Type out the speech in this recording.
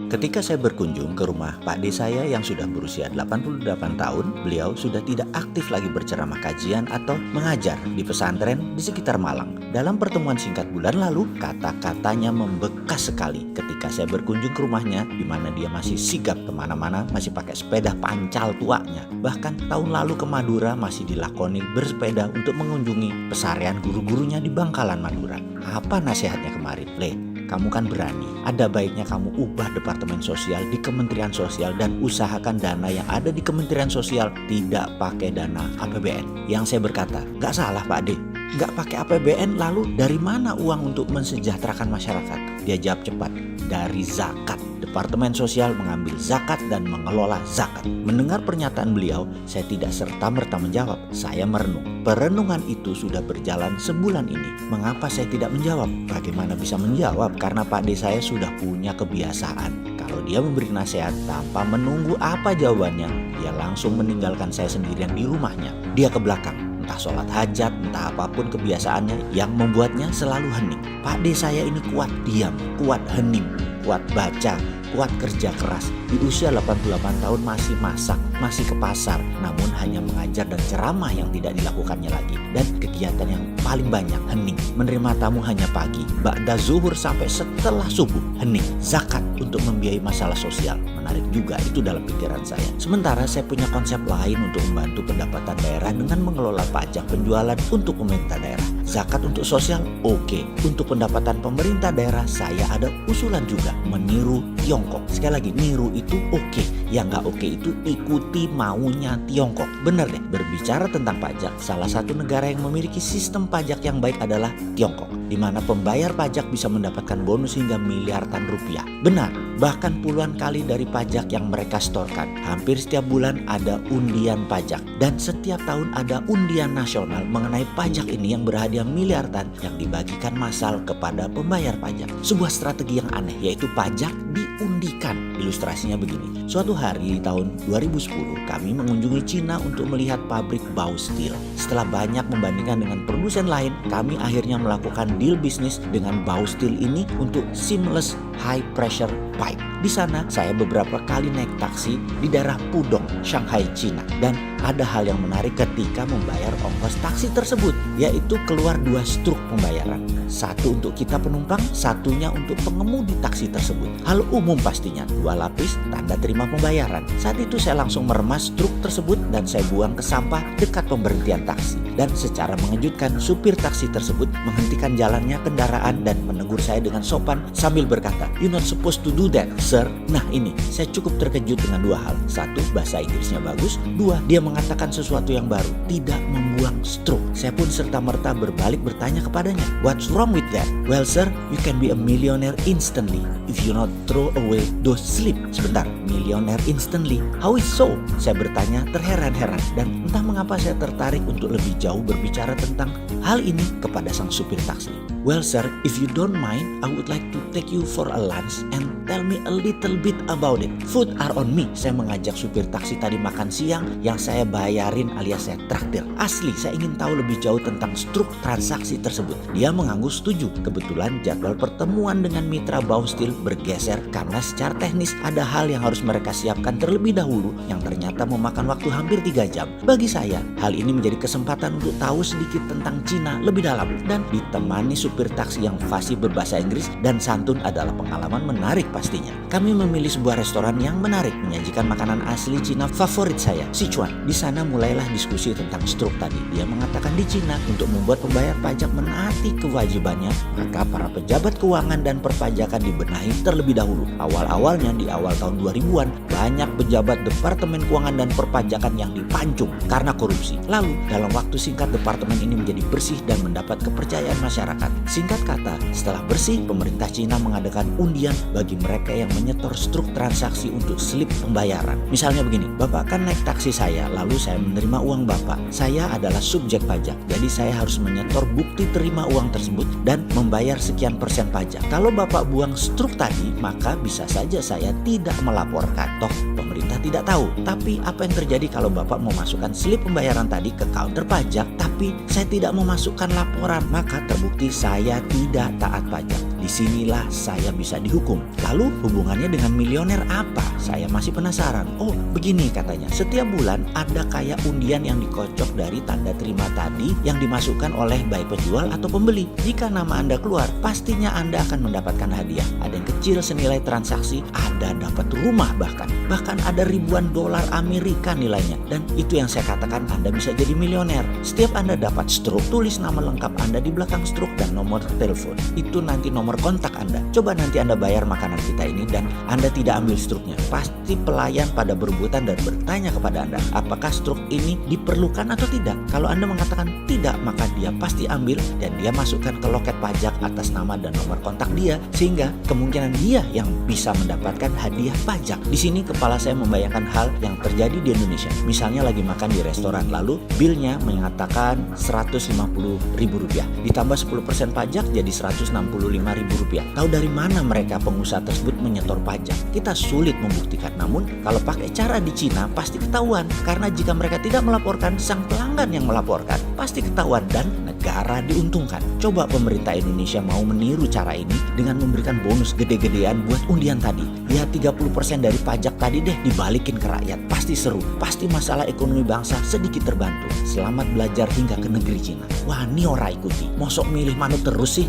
Ketika saya berkunjung ke rumah Pak D saya yang sudah berusia 88 tahun, beliau sudah tidak aktif lagi berceramah kajian atau mengajar di pesantren di sekitar Malang. Dalam pertemuan singkat bulan lalu, kata-katanya membekas sekali ketika saya berkunjung ke rumahnya, di mana dia masih sigap kemana-mana, masih pakai sepeda pancal tuanya. Bahkan tahun lalu ke Madura masih dilakoni bersepeda untuk mengunjungi pesarian guru-gurunya di Bangkalan, Madura. Apa nasihatnya kemarin? Kamu kan berani, ada baiknya kamu ubah Departemen Sosial di Kementerian Sosial dan usahakan dana yang ada di Kementerian Sosial tidak pakai dana APBN. Yang saya berkata, gak salah Pak D, gak pakai APBN, lalu dari mana uang untuk mensejahterakan masyarakat? Dia jawab cepat, dari zakat. Departemen Sosial mengambil zakat dan mengelola zakat. Mendengar pernyataan beliau, saya tidak serta-merta menjawab. Saya merenung. Perenungan itu sudah berjalan sebulan ini. Mengapa saya tidak menjawab? Bagaimana bisa menjawab? Karena Pak D saya sudah punya kebiasaan. Kalau dia memberi nasihat tanpa menunggu apa jawabannya, dia langsung meninggalkan saya sendirian di rumahnya. Dia ke belakang. Entah sholat hajat, entah apapun kebiasaannya yang membuatnya selalu hening. Pak D saya ini kuat diam, kuat hening, kuat baca, kuat kerja keras. Di usia 88 tahun masih masak, masih ke pasar, namun hanya mengajar dan ceramah yang tidak dilakukannya lagi. Dan kegiatan yang paling banyak hening. Menerima tamu hanya pagi, ba'da zuhur sampai setelah subuh hening. Zakat untuk membiayai masalah sosial. Menarik juga itu dalam pikiran saya. Sementara saya punya konsep lain untuk membantu pendapatan daerah dengan mengelola pajak penjualan untuk pemerintah daerah. Zakat untuk sosial oke. Untuk pendapatan pemerintah daerah saya ada usulan juga, meniru Tiongkok. Sekali lagi, niru itu oke. Yang nggak oke itu ikuti maunya Tiongkok. Bener deh, berbicara tentang pajak, salah satu negara yang memiliki sistem pajak yang baik adalah Tiongkok, di mana pembayar pajak bisa mendapatkan bonus hingga miliaran rupiah. Benar, bahkan puluhan kali dari pajak yang mereka setorkan. Hampir setiap bulan ada undian pajak, dan setiap tahun ada undian nasional mengenai pajak ini yang berhadiah miliaran yang dibagikan massal kepada pembayar pajak. Sebuah strategi yang aneh, yaitu pajak diundikan. Ilustrasinya begini. Suatu hari di tahun 2010 kami mengunjungi Cina untuk melihat pabrik Baosteel. Setelah banyak membandingkan dengan produsen lain, kami akhirnya melakukan deal bisnis dengan Baosteel ini untuk seamless high pressure pipe. Di sana saya beberapa kali naik taksi di daerah Pudong, Shanghai, Cina, dan ada hal yang menarik ketika membayar ongkos taksi tersebut, yaitu keluar dua struk pembayaran. Satu untuk kita penumpang, satunya untuk pengemudi taksi tersebut. Hal umum pastinya, dua lapis tanda terima pembayaran. Saat itu saya langsung meremas struk tersebut dan saya buang ke sampah dekat pemberhentian taksi. Dan secara mengejutkan, supir taksi tersebut menghentikan jalannya kendaraan dan menegur saya dengan sopan sambil berkata, "You're not supposed to do that, sir." Nah ini, saya cukup terkejut dengan dua hal. Satu, bahasa Inggrisnya bagus. Dua, dia mengatakan sesuatu yang baru, tidak membuang struk. Saya pun serta-merta berbalik bertanya kepadanya, "What's wrong with that?" "Well sir, you can be a millionaire instantly if you not throw away those slip." Sebentar, millionaire instantly? How is so? Saya bertanya terheran-heran, dan entah mengapa saya tertarik untuk lebih jauh berbicara tentang hal ini kepada sang supir taksi. "Well sir, if you don't mind, I would like to take you for a lunch and tell me a little bit about it. Food are on me." Saya mengajak supir taksi tadi makan siang yang saya bayarin alias saya traktir. Asli, saya ingin tahu lebih jauh tentang struk transaksi tersebut. Dia mengangguk setuju. Kebetulan jadwal pertemuan dengan mitra Baosteel bergeser karena secara teknis ada hal yang harus mereka siapkan terlebih dahulu yang ternyata memakan waktu hampir 3 jam. Bagi saya, hal ini menjadi kesempatan untuk tahu sedikit tentang Cina lebih dalam, dan ditemani supir taksi yang fasih berbahasa Inggris dan santun adalah pengalaman menarik pastinya. Kami memilih sebuah restoran yang menarik menyajikan makanan asli Cina favorit saya, Sichuan. Di sana mulailah diskusi tentang struk tadi. Dia mengatakan di Cina untuk membuat pembayar pajak menaati kewajibannya, maka para pejabat keuangan dan perpajakan dibenahi terlebih dahulu. Awal-awalnya di awal tahun 2000-an, banyak pejabat Departemen Keuangan dan Perpajakan yang dipancung karena korupsi. Lalu dalam waktu singkat departemen ini menjadi bersih dan mendapat kepercayaan masyarakat. Singkat kata, setelah bersih, pemerintah Cina mengadakan undian bagi mereka yang menyetor struk transaksi untuk slip pembayaran. Misalnya begini, "Bapak kan naik taksi saya, lalu saya menerima uang Bapak. Saya adalah subjek pajak, jadi saya harus menyetor bukti terima uang tersebut dan membayar sekian persen pajak. Kalau Bapak buang struk tadi, maka bisa saja saya tidak melaporkan. Toh pemerintah tidak tahu. Tapi apa yang terjadi kalau Bapak memasukkan slip pembayaran tadi ke counter pajak, tapi saya tidak memasukkan laporan, maka terbukti saya tidak taat pajak. Di disinilah saya bisa dihukum. Lalu hubungannya dengan milioner apa? Saya masih penasaran. Oh begini katanya, setiap bulan ada kayak undian yang dikocok dari tanda terima tadi yang dimasukkan oleh baik penjual atau pembeli. Jika nama Anda keluar, pastinya Anda akan mendapatkan hadiah. Ada yang kecil senilai transaksi, ada dapat rumah bahkan ada ribuan dolar Amerika nilainya. Dan itu yang saya katakan Anda bisa jadi milioner. Setiap Anda dapat stroke, tulis nama lengkap Anda di belakang stroke dan nomor telepon. Itu nanti nomor kontak Anda. Coba nanti Anda bayar makanan kita ini dan Anda tidak ambil stroke-nya. Pasti pelayan pada berebutan dan bertanya kepada Anda, apakah stroke ini diperlukan atau tidak. Kalau Anda mengatakan tidak, maka dia pasti ambil dan dia masukkan ke loket pajak atas nama dan nomor kontak dia, sehingga kemungkinan dia yang bisa mendapatkan hadiah pajak. Di sini kepala saya membayangkan hal yang terjadi di Indonesia. Misalnya lagi makan di restoran, lalu bilnya mengatakan Rp150.000, ditambah 10% pajak jadi Rp165.000. Tahu dari mana mereka pengusaha tersebut menyetor pajak? Kita sulit membuktikan. Namun kalau pakai cara di Cina pasti ketahuan, karena jika mereka tidak melaporkan, sang pelanggan yang melaporkan pasti ketahuan dan negara diuntungkan. Coba pemerintah Indonesia mau meniru cara ini dengan memberikan bonus gede-gedean buat undian tadi. Ya 30% dari pajak tadi deh dibalikin ke rakyat. Pasti seru, pasti masalah ekonomi bangsa sedikit terbantu. Selamat belajar hingga ke negeri Cina. Wah ini ora ikuti, mosok milih manut terus sih.